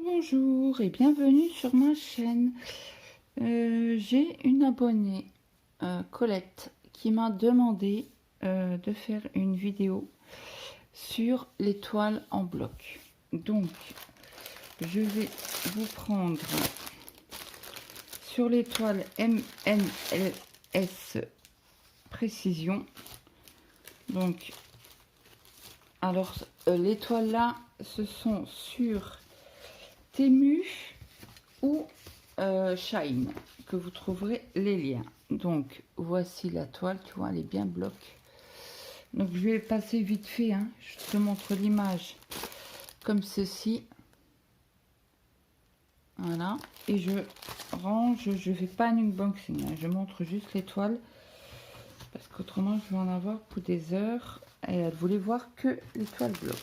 Bonjour et bienvenue sur ma chaîne. J'ai une abonnée, Colette, qui m'a demandé de faire une vidéo sur les toiles en bloc. Donc, je vais vous prendre sur les toiles MNLS Précision. Donc, alors, les toiles là, ce sont sur Temu ou Shine, que vous trouverez les liens. Donc voici la toile, tu vois, elle est bien bloc. Donc je vais passer vite fait, hein. Je te montre l'image comme ceci. Voilà, et je range, je fais pas un unboxing, hein. Je montre juste les toiles parce qu'autrement je vais en avoir pour des heures et elle voulait voir que les toiles bloc.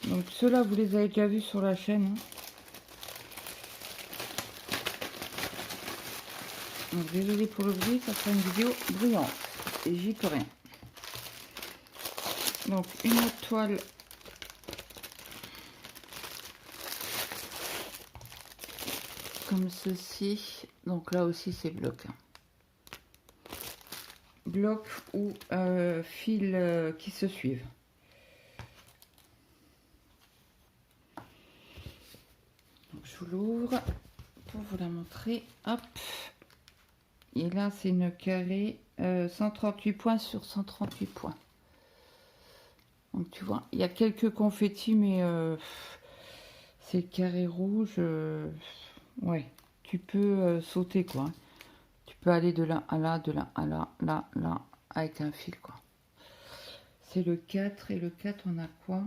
Donc ceux-là vous les avez déjà vus sur la chaîne, hein. Donc désolé pour le bruit, ça sera une vidéo bruyante et j'y peux rien. Donc une autre toile comme ceci. Donc là aussi c'est bloc, hein. Bloc ou fils qui se suivent. Donc je vous l'ouvre pour vous la montrer. Hop. Et là c'est une carré 138 points sur 138 points. Donc tu vois, il y a quelques confettis, mais c'est carré rouge. Ouais, tu peux sauter quoi. Tu peux aller de là à là, de là à là, là, là, avec un fil quoi. C'est le 4 et le 4 on a quoi?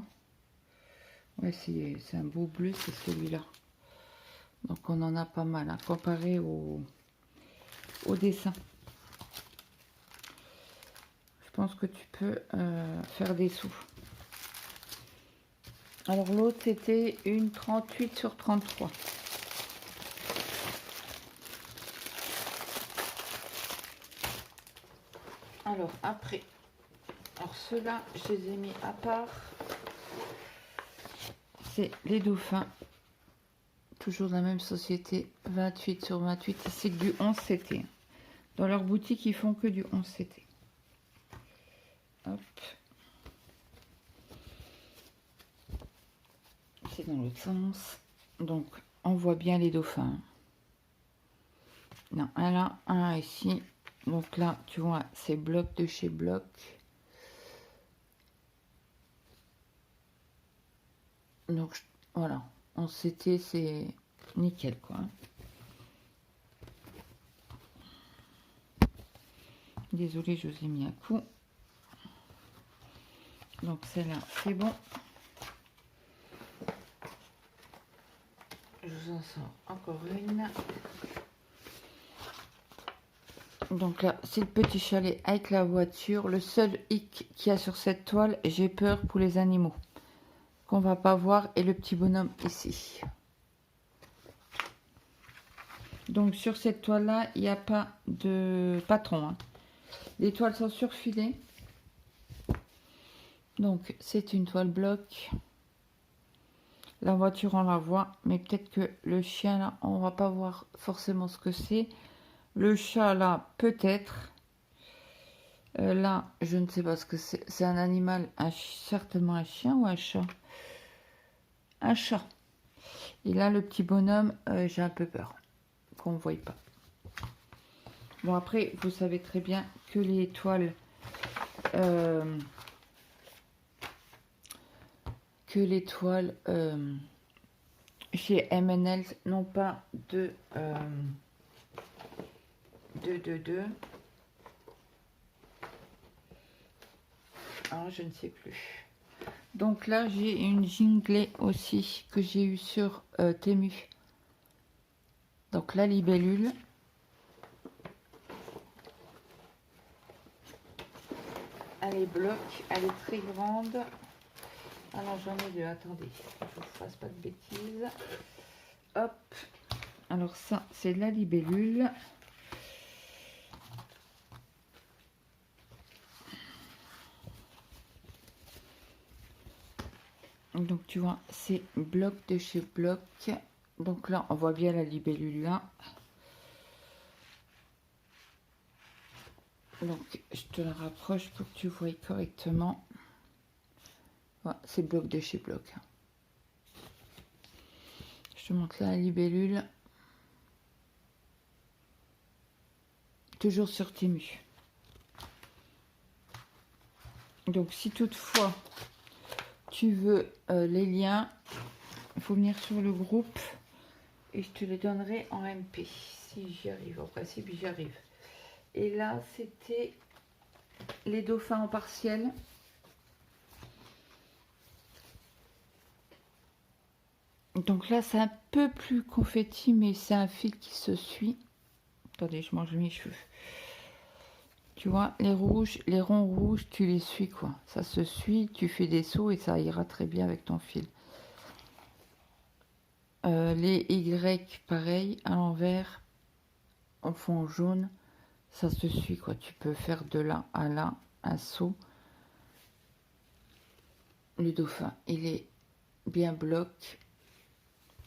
Ouais, c'est un beau bleu, c'est celui-là. Donc on en a pas mal, hein, comparé au dessin. Je pense que tu peux faire des sous. Alors l'autre c'était une 38 sur 33. Alors après, alors ceux-là je les ai mis à part. C'est les dauphins. Toujours de la même société, 28 sur 28. C'est du 11 CT. Dans leur boutique, ils font que du 11 CT. Hop. C'est dans l'autre sens. Donc, on voit bien les dauphins. Non, un là, un ici. Donc là, tu vois, c'est bloc de chez bloc. Donc, voilà. En CT, c'est nickel, quoi. Désolée, je vous ai mis un coup. Donc, celle-là, c'est bon. Je vous en sors encore une. Donc là, c'est le petit chalet avec la voiture. Le seul hic qu'il y a sur cette toile, j'ai peur pour les animaux qu'on va pas voir, et le petit bonhomme ici. Donc sur cette toile là, il n'y a pas de patron, hein. Les toiles sont surfilées. Donc c'est une toile bloc. La voiture on la voit, mais peut-être que le chien là, on va pas voir forcément ce que c'est. Le chat là, peut-être. Là, je ne sais pas ce que c'est. C'est un animal, certainement un chien ou un chat. Un chat. Et là, le petit bonhomme, j'ai un peu peur qu'on ne voie pas. Bon, après, vous savez très bien que les toiles... chez MNL n'ont pas de... Ah, je ne sais plus. Donc là, j'ai une ginglée aussi que j'ai eu sur Temu. Donc la libellule. Elle est bloc, elle est très grande. Alors j'en ai deux, attendez, je ne vous fasse pas de bêtises. Hop. Alors ça, c'est la libellule. Donc tu vois, c'est bloc de chez bloc. Donc là, on voit bien la libellule là. Donc je te la rapproche pour que tu vois correctement. Voilà, c'est bloc de chez bloc. Je te montre là la libellule. Toujours sur Temu. Donc si toutefois tu veux les liens, il faut venir sur le groupe et je te les donnerai en MP si j'y arrive. En principe j'y arrive. Et là c'était les dauphins en partiel. Donc là c'est un peu plus confetti, mais c'est un fil qui se suit. Attendez, je mange mes cheveux. Tu vois, les rouges, les ronds rouges, tu les suis quoi. Ça se suit, tu fais des sauts et ça ira très bien avec ton fil. Les Y, pareil, à l'envers, en fond jaune, ça se suit quoi. Tu peux faire de là à là un saut. Le dauphin, il est bien bloc.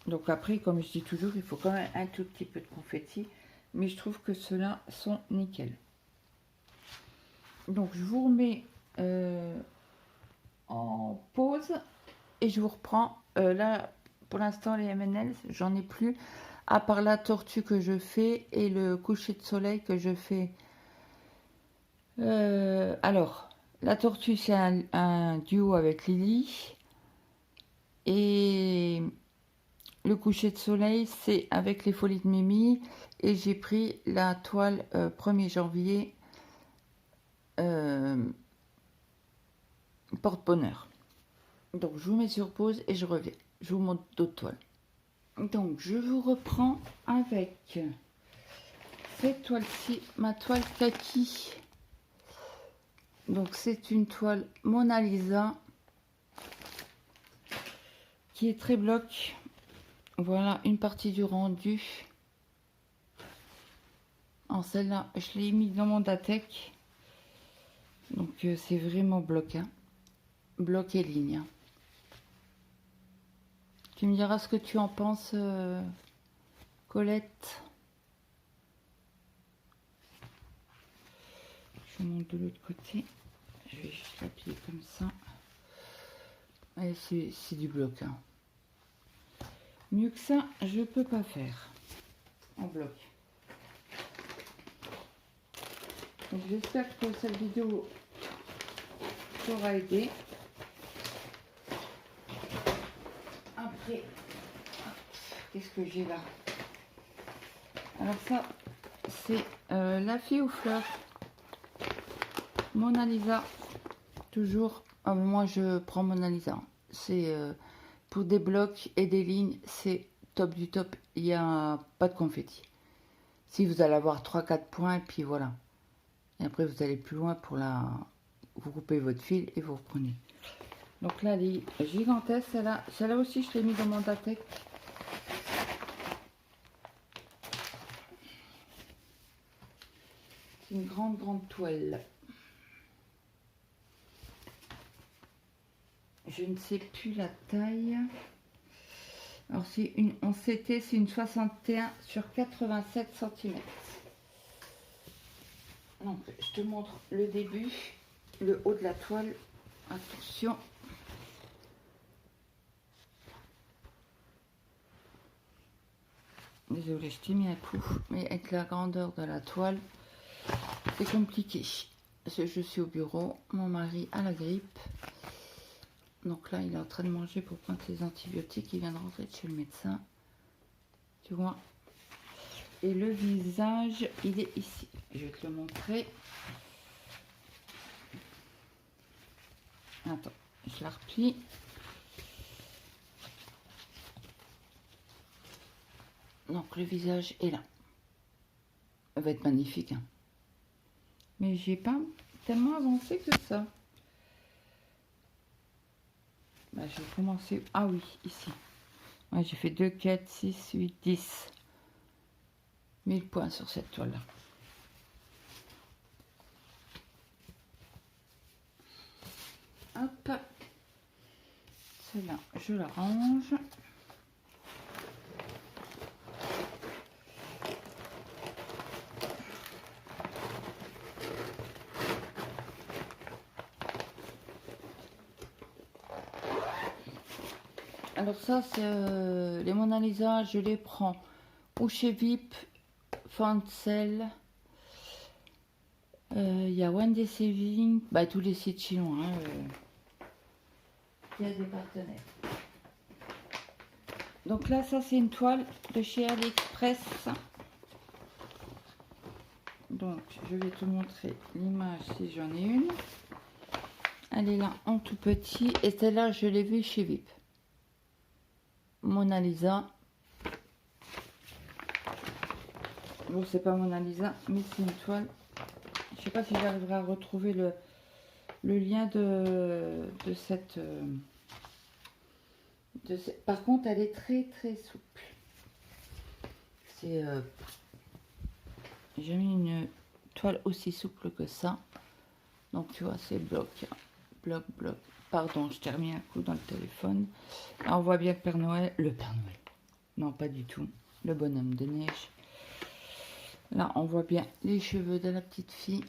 Donc après, comme je dis toujours, il faut quand même un tout petit peu de confetti. Mais je trouve que ceux-là sont nickel. Donc je vous remets en pause et je vous reprends. Là, pour l'instant, les MNL, j'en ai plus. À part la tortue que je fais et le coucher de soleil que je fais. Alors, la tortue, c'est un duo avec Lily. Et le coucher de soleil, c'est avec les folies de Mimi. Et j'ai pris la toile 1er janvier porte-bonheur. Donc, je vous mets sur pause et je reviens. Je vous montre d'autres toiles. Donc, je vous reprends avec cette toile-ci, ma toile kaki. Donc, c'est une toile Mona Lisa qui est très bloc. Voilà une partie du rendu. En celle-là, je l'ai mis dans mon Datek. Donc, c'est vraiment bloc. Hein. Bloc et ligne. Tu me diras ce que tu en penses, Colette. Je monte de l'autre côté. Je vais juste l'appuyer comme ça. Et c'est du bloc. Hein. Mieux que ça, je peux pas faire en bloc. Donc j'espère que cette vidéo t'aura aidé. Après, qu'est-ce que j'ai là? Alors ça, c'est la fille aux fleurs. Mona Lisa. Toujours. Ah, moi, je prends Mona Lisa. C'est pour des blocs et des lignes, c'est top du top. Il n'y a pas de confetti. Si vous allez avoir 3-4 points, et puis voilà. Et après, vous allez plus loin pour la... Vous coupez votre fil et vous reprenez. Donc là, elle est gigantesque. Celle-là aussi, je l'ai mis dans mon Datek. C'est une grande toile. Je ne sais plus la taille. Alors c'est une, en CT, c'est une 61 sur 87 cm. Donc je te montre le début, le haut de la toile. Attention. Désolée, je t'ai mis un coup, mais avec la grandeur de la toile, c'est compliqué. Je suis au bureau, mon mari a la grippe. Donc là, il est en train de manger pour prendre ses antibiotiques. Il vient de rentrer de chez le médecin. Tu vois. Et le visage, il est ici. Je vais te le montrer. Attends, je la replie. Donc le visage est là. Elle va être magnifique. Hein. Mais j'ai pas tellement avancé que ça. Bah, je vais commencer. Ah oui, ici. Ouais, j'ai fait 2, 4, 6, 8, 10. 1000 points sur cette toile-là. Hop. Celle-là, je la range. Alors ça, c'est les Mona Lisa, je les prends ou chez VIP, Fancel. Il y a One Day Saving, bah, tous les sites chinois. Il y a des partenaires. Donc là, ça c'est une toile de chez AliExpress. Donc je vais te montrer l'image si j'en ai une. Elle est là en tout petit et celle-là je l'ai vue chez VIP. Mona Lisa. Bon, c'est pas Mona Lisa, mais c'est une toile. Je sais pas si j'arriverai à retrouver le lien de cette... Par contre, elle est très très souple. C'est j'ai jamais une toile aussi souple que ça. Donc tu vois, c'est bloc. Pardon, je t'ai remis un coup dans le téléphone. Là, on voit bien le Père Noël. Le Père Noël. Non, pas du tout. Le bonhomme de neige. Là, on voit bien les cheveux de la petite fille.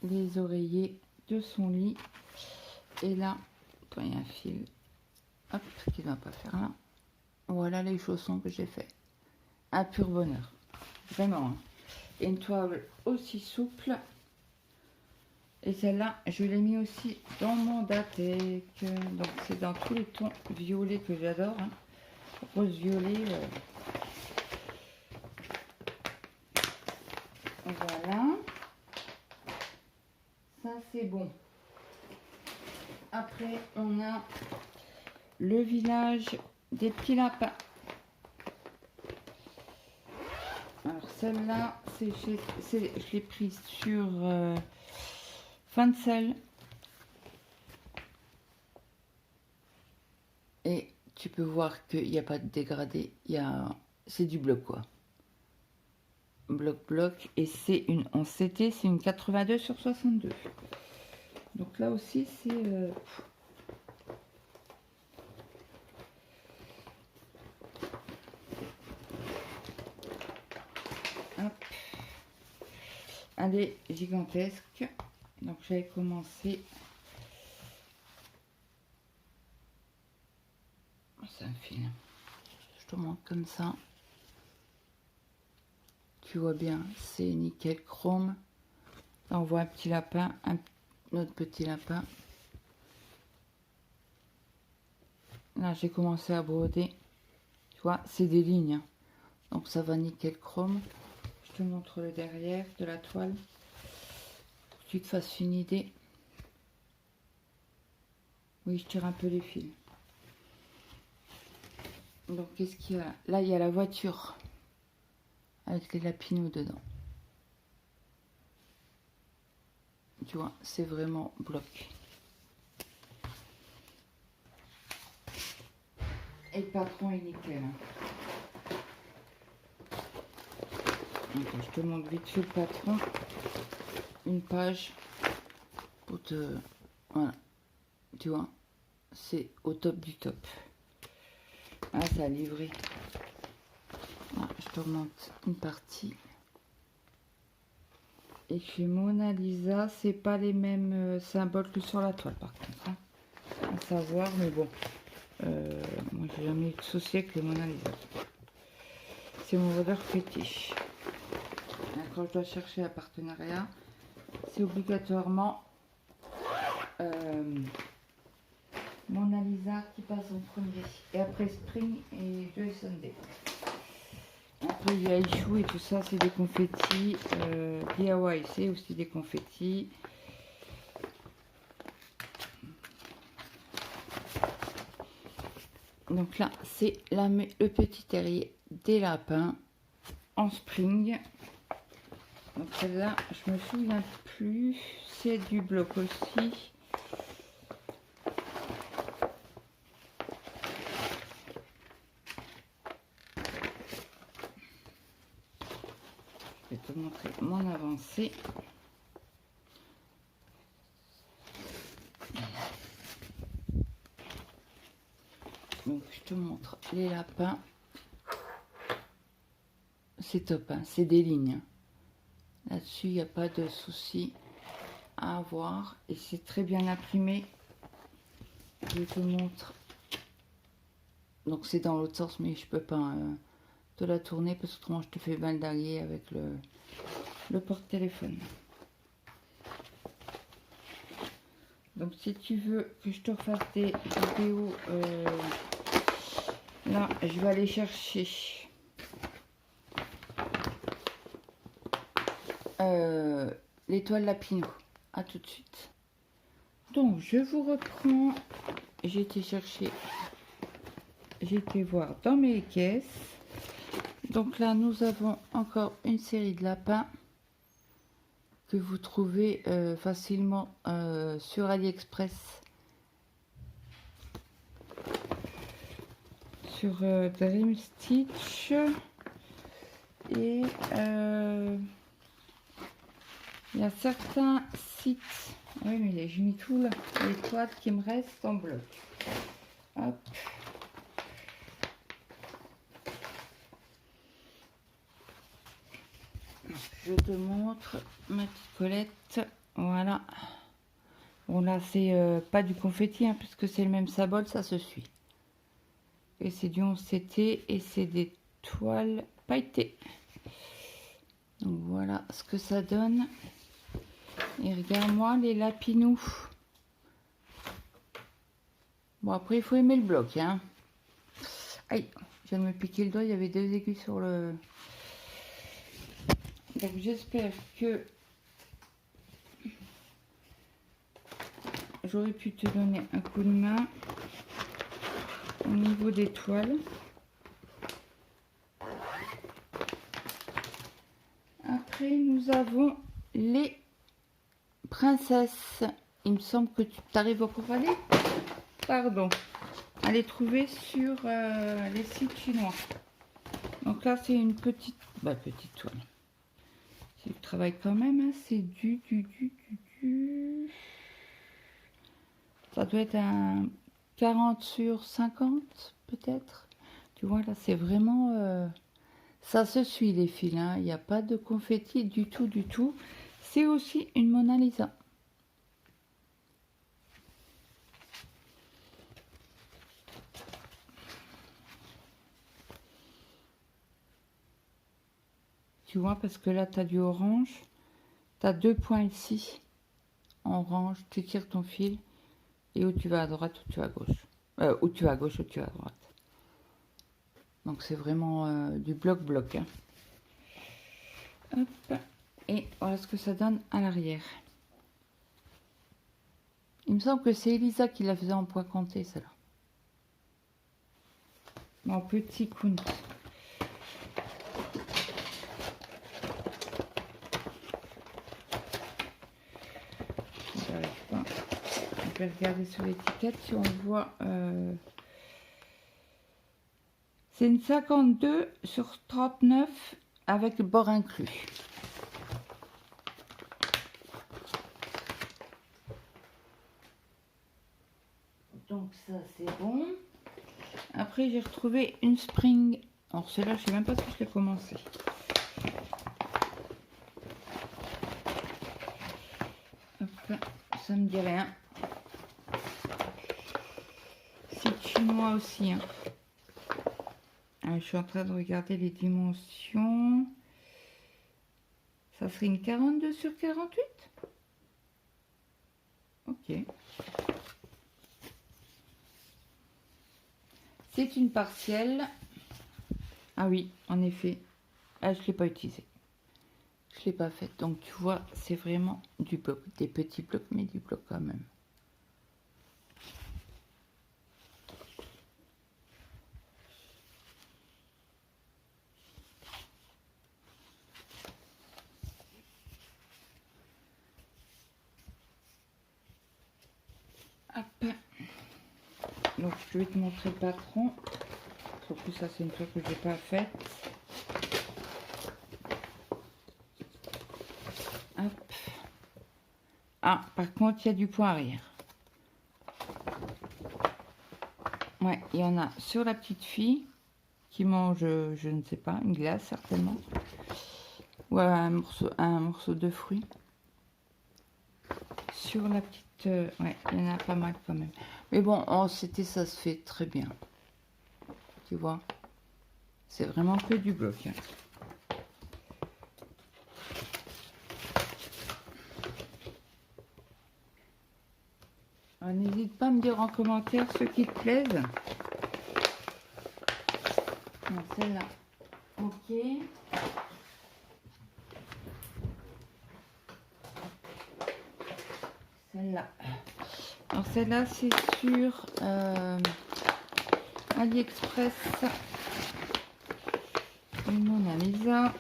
Les oreillers de son lit. Et là, quand il y a un fil, hop, qui ne va pas faire là. Voilà les chaussons que j'ai fait. Un pur bonheur. Vraiment. Hein. Et une toile aussi souple. Et celle-là, je l'ai mis aussi dans mon Datec. Donc c'est dans tous les tons violets que j'adore. Hein. Rose violet. Voilà. Ça c'est bon. Après on a le village des petits lapins. Alors celle-là, je l'ai prise sur Fancel. Et tu peux voir qu'il n'y a pas de dégradé. C'est du bloc quoi. Bloc. Et c'est une en CT, c'est une 82 sur 62. Donc là aussi c'est... Hop. Elle est gigantesque. Donc j'avais commencé... C'est un fil. Je te montre comme ça. Tu vois bien, c'est nickel chrome. Là, on voit un petit lapin, un autre petit lapin. Là, j'ai commencé à broder. Tu vois, c'est des lignes. Hein. Donc ça va nickel chrome. Je te montre le derrière de la toile. Pour que tu te fasses une idée. Oui, je tire un peu les fils. Donc, qu'est-ce qu'il y a là? Là, il y a la voiture. Avec les lapinous dedans. Tu vois, c'est vraiment bloc. Et le patron est nickel. Attends, je te montre vite fait le patron. Une page pour te... Voilà. Tu vois, c'est au top du top. Ah, ça a livré. Ah, je te remonte une partie. Et chez Mona Lisa, c'est pas les mêmes symboles que sur la toile par contre. Hein. À savoir, mais bon. Moi, j'ai jamais eu de souci avec les Mona Lisa. C'est mon vendeur fétiche. Quand je dois chercher un partenariat, c'est obligatoirement Mona Lisa qui passe en premier. Et après Spring et Joy Sunday. Après, il y a Ichou et tout ça, c'est des confettis. DIY, c'est aussi des confettis. Donc là, c'est le petit terrier des lapins en spring. Donc celle-là, je me souviens plus. C'est du bloc aussi. Je vais te montrer mon avancée. montre les lapins. C'est top, hein, c'est des lignes. Là-dessus, il n'y a pas de souci à avoir. Et c'est très bien imprimé. Je te montre. Donc c'est dans l'autre sens, mais je peux pas te la tourner parce que autrement je te fais mal d'allier avec le porte-téléphone. Donc si tu veux que je te refasse des vidéos, là je vais aller chercher l'étoile Lapino. À tout de suite. Donc je vous reprends. J'ai été chercher, j'ai été voir dans mes caisses. Donc là nous avons encore une série de lapins que vous trouvez facilement sur AliExpress, sur Dream Stitch et il y a certains sites. Oui, mais j'ai mis tout là, les toiles qui me restent en bloc. Hop. Je te montre ma petite Colette. Voilà. Bon là c'est pas du confetti hein, puisque c'est le même symbole, ça se suit. Et c'est du 11 CT et c'est des toiles pailletées. Donc voilà ce que ça donne. Et regarde-moi les lapinous. Bon après il faut aimer le bloc hein. Aïe, je viens de me piquer le doigt, il y avait 2 aiguilles sur le... Donc j'espère que j'aurais pu te donner un coup de main au niveau des toiles. Après nous avons les princesses. Il me semble que tu t'arrives encore à les... Pardon. À les trouver sur les sites chinois. Donc là c'est une petite... petite toile. C'est du travail quand même. Hein. C'est du... Ça doit être un 40 sur 50 peut-être. Tu vois là c'est vraiment... ça se suit les fils. Hein. Il n'y a pas de confetti du tout du tout. C'est aussi une Mona Lisa. Tu vois, parce que là, tu as du orange. Tu as 2 points ici. En orange, tu tires ton fil. Et où tu vas à droite, où tu vas à gauche. Où tu vas à gauche, où tu vas à droite. Donc, c'est vraiment du bloc-bloc. Hein. Hop. Et voilà ce que ça donne à l'arrière. Il me semble que c'est Elisa qui la faisait en point compté, celle-là. Mon petit Kunt. On peut regarder sur l'étiquette si on voit. C'est une 52 sur 39 avec le bord inclus. Donc ça c'est bon. Après j'ai retrouvé une spring. Alors celle-là je sais même pas si je l'ai commencé. Hop, ça me dit rien. C'est chinois aussi. Hein. Je suis en train de regarder les dimensions. Ça serait une 42 sur 48. Ok. C'est une partielle. Ah oui, en effet. Ah, je ne l'ai pas utilisé. Je ne l'ai pas faite. Donc tu vois, c'est vraiment du bloc. Des petits blocs, mais du bloc quand même. Hop. Donc je vais te montrer le patron. En plus ça c'est une chose que je n'ai pas faite. Hop. Ah, par contre il y a du point arrière. Ouais, il y en a sur la petite fille qui mange, je ne sais pas, une glace certainement. Ou un morceau de fruit. Sur la petite... ouais, il y en a pas mal quand même. Mais bon, en CT, ça se fait très bien. Tu vois, c'est vraiment que du bloc. Hein. N'hésite pas à me dire en commentaire ceux qui te plaisent. Celle-là. Ok. Celle-là. Alors celle-là, c'est sur AliExpress. Une Mona Lisa.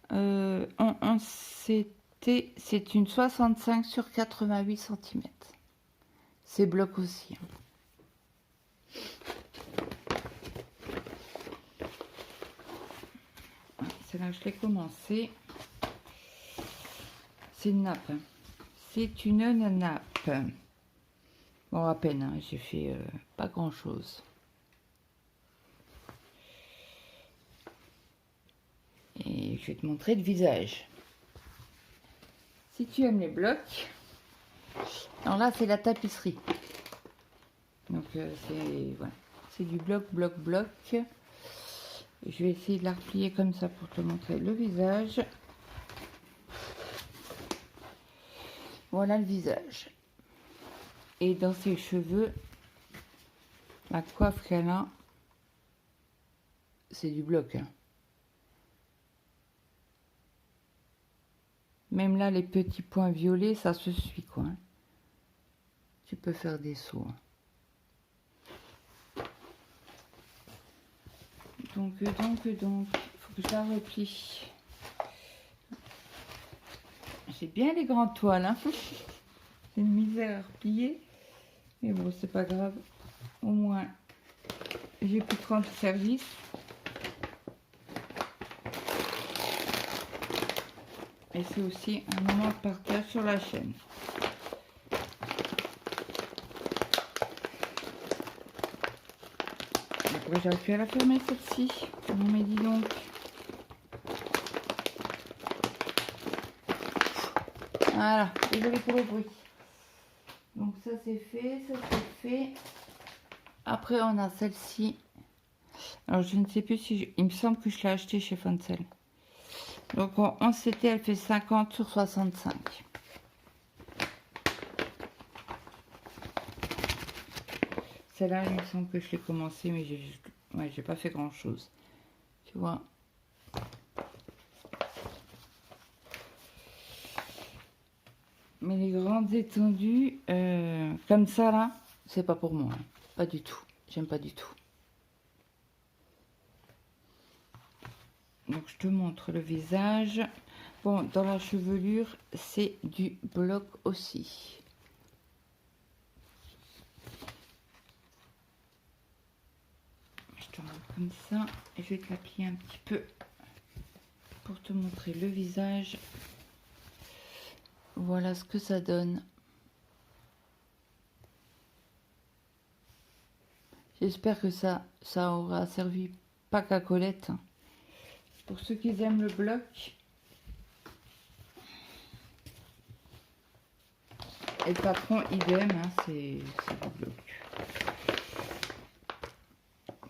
En CT, c'est une 65 sur 88 cm. C'est bloc aussi. Celle-là, je l'ai commencé. C'est une nappe. C'est une nappe. Bon, à peine, hein, j'ai fait pas grand-chose. Et je vais te montrer le visage. Si tu aimes les blocs, alors là, c'est la tapisserie. Donc, c'est voilà, c'est du bloc, bloc, bloc. Je vais essayer de la replier comme ça pour te montrer le visage. Voilà le visage. Et dans ses cheveux, la coiffe qu'elle a, c'est du bloc. Hein. Même là, les petits points violets, ça se suit, quoi. Hein. Tu peux faire des sauts. Hein. Donc, il faut que je la replie. J'ai bien les grandes toiles, hein. C'est une misère à replier. Mais bon, c'est pas grave. Au moins, j'ai pu prendre service. Et c'est aussi un moment de partage sur la chaîne. Après, j'aurais pu la fermer celle-ci. Non mais dis donc. Voilà, désolé pour le bruit. Donc ça c'est fait, ça c'est fait. Après on a celle-ci. Alors je ne sais plus si... Il me semble que je l'ai acheté chez Foncel. Donc en CT elle fait 50 sur 65. Celle-là il me semble que je l'ai commencé mais j'ai pas fait grand chose. Tu vois. Mais les grandes étendues, comme ça là, c'est pas pour moi. Hein. Pas du tout. J'aime pas du tout. Donc je te montre le visage. Bon, dans la chevelure, c'est du bloc aussi. Je te montre comme ça. Et je vais te la plier un petit peu pour te montrer le visage. Voilà ce que ça donne. J'espère que ça aura servi pas qu'à Colette. Pour ceux qui aiment le bloc. Et le patron, idem, hein, c'est du bloc.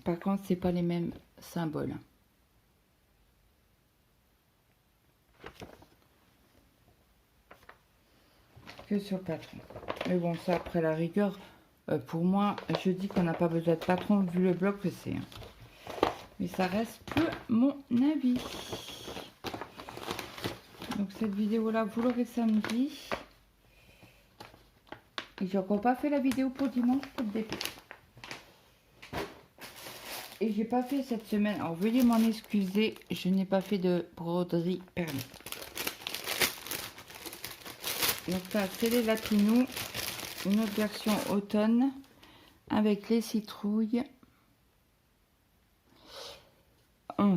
Par contre, c'est pas les mêmes symboles. Que sur le patron. Mais bon, ça, après la rigueur, pour moi, je dis qu'on n'a pas besoin de patron vu le bloc que c'est. Hein. Mais ça reste que mon avis. Donc cette vidéo là vous l'aurez samedi. Et j'ai encore pas fait la vidéo pour dimanche pour le début. Et j'ai pas fait cette semaine. Alors veuillez m'en excuser, je n'ai pas fait de broderie perlée. Donc ça c'est les Lapinous. Une autre version automne avec les citrouilles.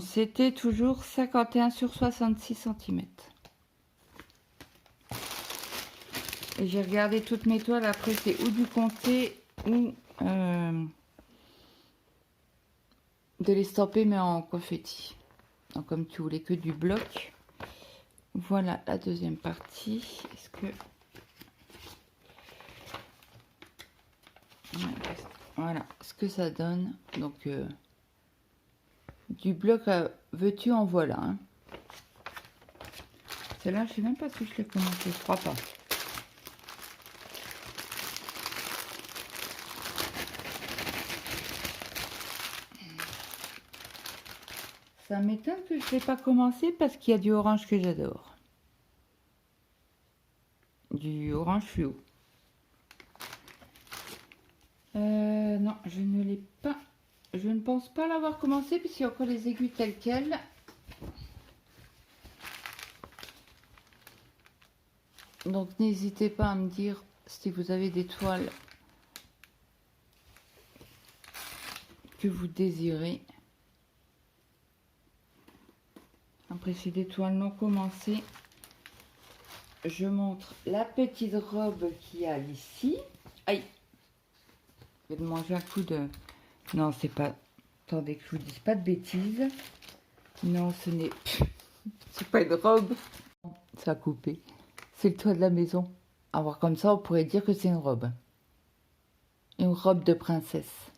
C'était toujours 51 sur 66 cm. Et j'ai regardé toutes mes toiles. Après, c'est ou du comté ou de l'estamper mais en confetti. Donc comme tu voulais que du bloc, voilà la deuxième partie. Est-ce que voilà ce que ça donne. Donc du bloc veux-tu en voilà, hein. Celle-là je sais même pas si je l'ai commencé, je crois pas. Ça m'étonne que je ne l'ai pas commencé parce qu'il y a du orange que j'adore. Du orange fluo. Non, je ne l'ai pas. Je ne pense pas l'avoir commencé puisqu'il y a encore les aiguilles telles quelles. Donc n'hésitez pas à me dire si vous avez des toiles que vous désirez. Après, c'est des toiles non commencées. Je montre la petite robe qu'il y a ici. Aïe! Je vais manger un coup de... Non, c'est pas... Attendez que je vous dise pas de bêtises. Non, ce n'est... C'est pas une robe. Ça a coupé. C'est le toit de la maison. Alors comme ça, on pourrait dire que c'est une robe. Une robe de princesse.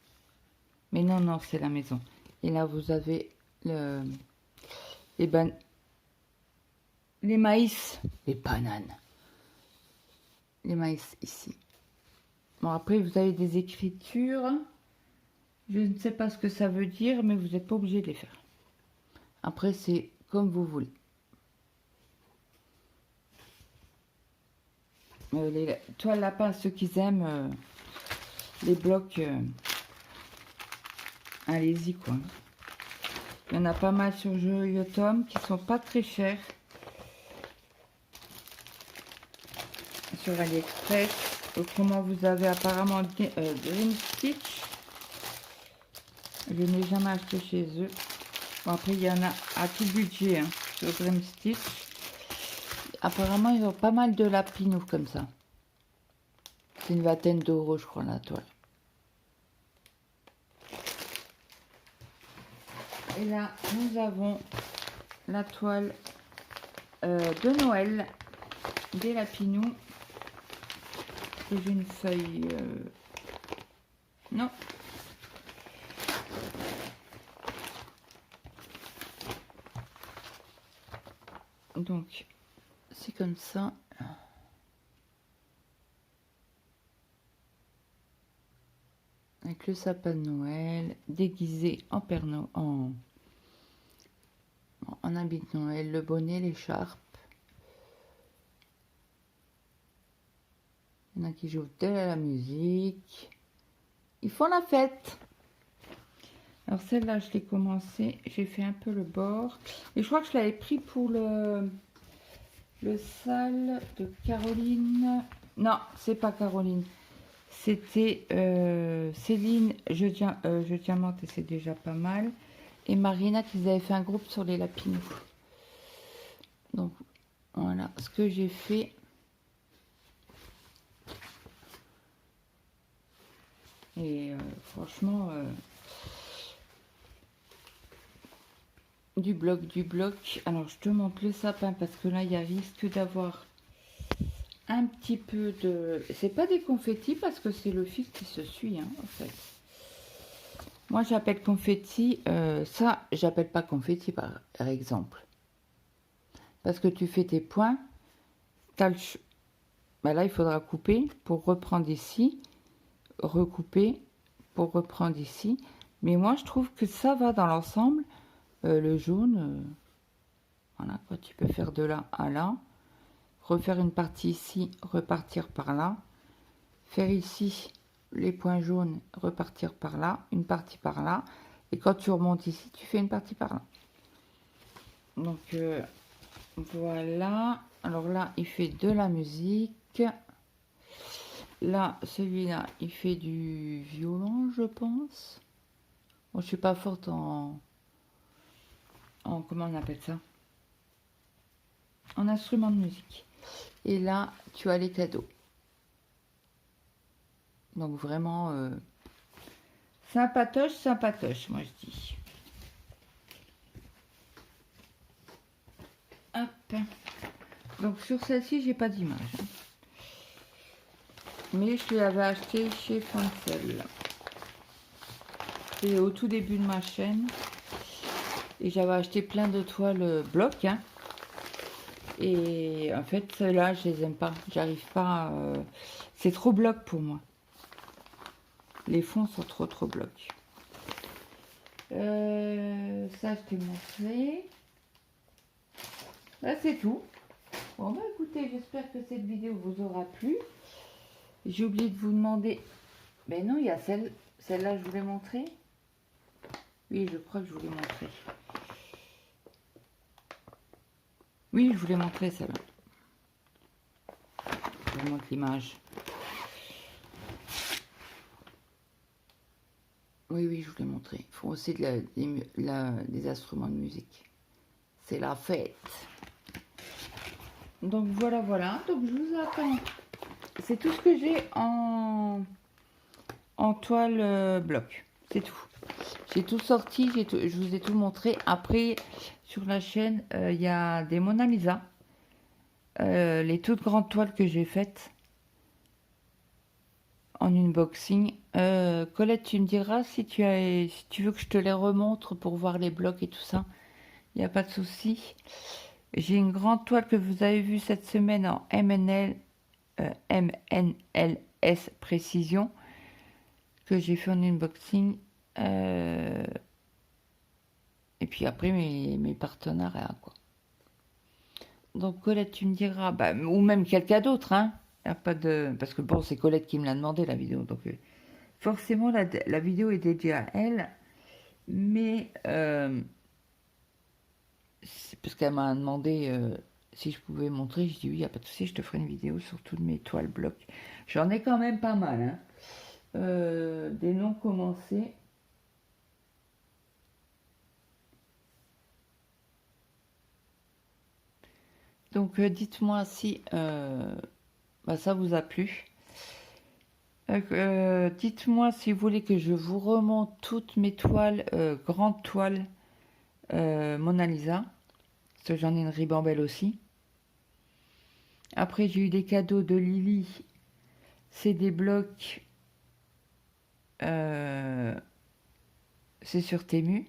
Mais non, non, c'est la maison. Et là, vous avez le... les maïs. Les bananes. Les maïs ici. Bon, après, vous avez des écritures. Je ne sais pas ce que ça veut dire, mais vous n'êtes pas obligé de les faire. Après, c'est comme vous voulez. Les toiles lapins, ceux qui aiment les blocs, allez-y quoi. Il y en a pas mal sur Yotom qui sont pas très chers. Sur AliExpress. Autrement, vous avez apparemment Dream Stitch. Je n'ai jamais acheté chez eux. Bon, après, il y en a à tout budget hein, sur Dream Stitch. Apparemment, ils ont pas mal de lapinous comme ça. C'est une vingtaine d'euros, je crois, la toile. Et là, nous avons la toile de Noël des lapinous. J'ai une feuille... Non. Donc, c'est comme ça. Avec le sapin de Noël, déguisé en Père Noël, en habit de Noël, le bonnet, l'écharpe. Il y en a qui jouent de la musique. Ils font la fête. Alors celle-là, je l'ai commencé. J'ai fait un peu le bord. Et je crois que je l'avais pris pour le sale de Caroline. Non, c'est pas Caroline. C'était Céline, je diamante et c'est déjà pas mal. Et Marina qui avaient fait un groupe sur les lapinous. Donc voilà ce que j'ai fait. Et franchement, du bloc. Alors je te montre le sapin parce que là il y a risque d'avoir un petit peu de... C'est pas des confettis parce que c'est le fil qui se suit hein, en fait. Moi j'appelle confetti, ça j'appelle pas confetti par exemple. Parce que tu fais tes points, t'as bah là il faudra couper pour reprendre ici, recouper pour reprendre ici. Mais moi je trouve que ça va dans l'ensemble. Le jaune, voilà quoi, tu peux faire de là à là. Refaire une partie ici, repartir par là. Faire ici les points jaunes, repartir par là, une partie par là. Et quand tu remontes ici, tu fais une partie par là. Donc voilà. Alors là, il fait de la musique. Là, celui-là, il fait du violon, je pense. Bon, je suis pas forte en comment on appelle ça? En instrument de musique. Et là, tu as les cadeaux. Donc vraiment sympatoche, sympatoche, moi je dis. Hop. Donc sur celle-ci, j'ai pas d'image. Hein. Mais je l'avais acheté chez Fancel. C'est au tout début de ma chaîne. Et j'avais acheté plein de toiles bloc. Hein. Et en fait, celles-là, je les aime pas. J'arrive pas. C'est trop bloc pour moi. Les fonds sont trop bloc. Ça, je t'ai montré. Là, c'est tout. Bon, bah écoutez, j'espère que cette vidéo vous aura plu. J'ai oublié de vous demander. Mais non, il y a celle-là, je vous l'ai montré. Oui, je crois que je vous l'ai montré. Oui, je vous l'ai montré celle-là. Je vous montre l'image. Oui, je vous l'ai montré. Il faut aussi des instruments de musique. C'est la fête. Donc voilà. Donc je vous attends. C'est tout ce que j'ai en toile bloc. C'est tout. J'ai tout sorti, je vous ai tout montré. Après, sur la chaîne, il y a des Mona Lisa. Les toutes grandes toiles que j'ai faites en unboxing. Colette, tu me diras si tu veux que je te les remontre pour voir les blocs et tout ça. Il n'y a pas de souci. J'ai une grande toile que vous avez vue cette semaine en MNLS Précision que j'ai fait en unboxing. Et puis après mes partenariats quoi. Donc Colette, tu me diras, bah, ou même quelqu'un d'autre, hein. Y a pas de, parce que bon, c'est Colette qui me l'a demandé la vidéo, donc forcément la vidéo est dédiée à elle, mais c'est parce qu'elle m'a demandé si je pouvais montrer. Je dis oui, y a pas de souci, je te ferai une vidéo sur toutes mes toiles blocs. J'en ai quand même pas mal, hein. Des noms commencés. Donc dites-moi si ça vous a plu. Dites-moi si vous voulez que je vous remonte toutes mes toiles, grandes toiles Mona Lisa. Parce que j'en ai une ribambelle aussi. Après j'ai eu des cadeaux de Lily. C'est des blocs. C'est sur Temu.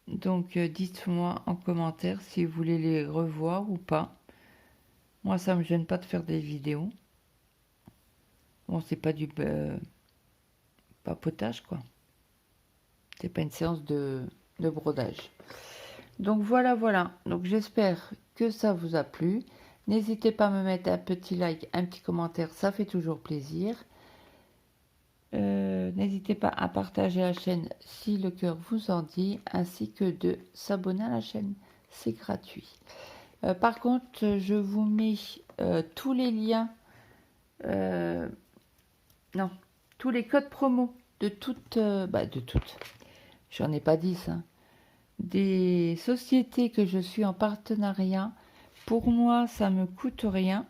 Donc dites-moi en commentaire si vous voulez les revoir ou pas. Moi ça me gêne pas de faire des vidéos. Bon, c'est pas du papotage quoi. C'est pas une séance de brodage. Donc voilà. Donc j'espère que ça vous a plu. N'hésitez pas à me mettre un petit like, un petit commentaire, ça fait toujours plaisir. N'hésitez pas à partager la chaîne si le cœur vous en dit, ainsi que de s'abonner à la chaîne, c'est gratuit. Par contre, je vous mets tous les liens, tous les codes promo de toutes, j'en ai pas 10, hein, des sociétés que je suis en partenariat. Pour moi, ça me coûte rien.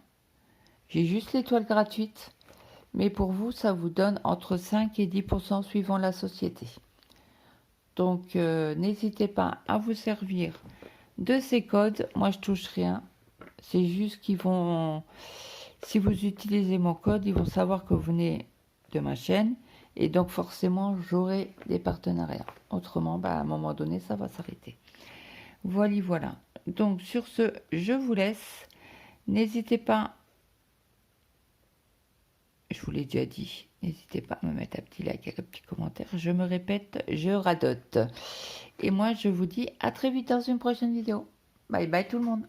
J'ai juste l'étoile gratuite. Mais pour vous, ça vous donne entre 5 et 10% suivant la société. Donc, n'hésitez pas à vous servir de ces codes. Moi, je touche rien. C'est juste qu'ils vont, si vous utilisez mon code, ils vont savoir que vous venez de ma chaîne. Et donc, forcément, j'aurai des partenariats. Autrement, à un moment donné, ça va s'arrêter. Voilà. Donc, sur ce, je vous laisse. N'hésitez pas. Je vous l'ai déjà dit, n'hésitez pas à me mettre un petit like, un petit commentaire. Je me répète, je radote. Et moi, je vous dis à très vite dans une prochaine vidéo. Bye bye tout le monde.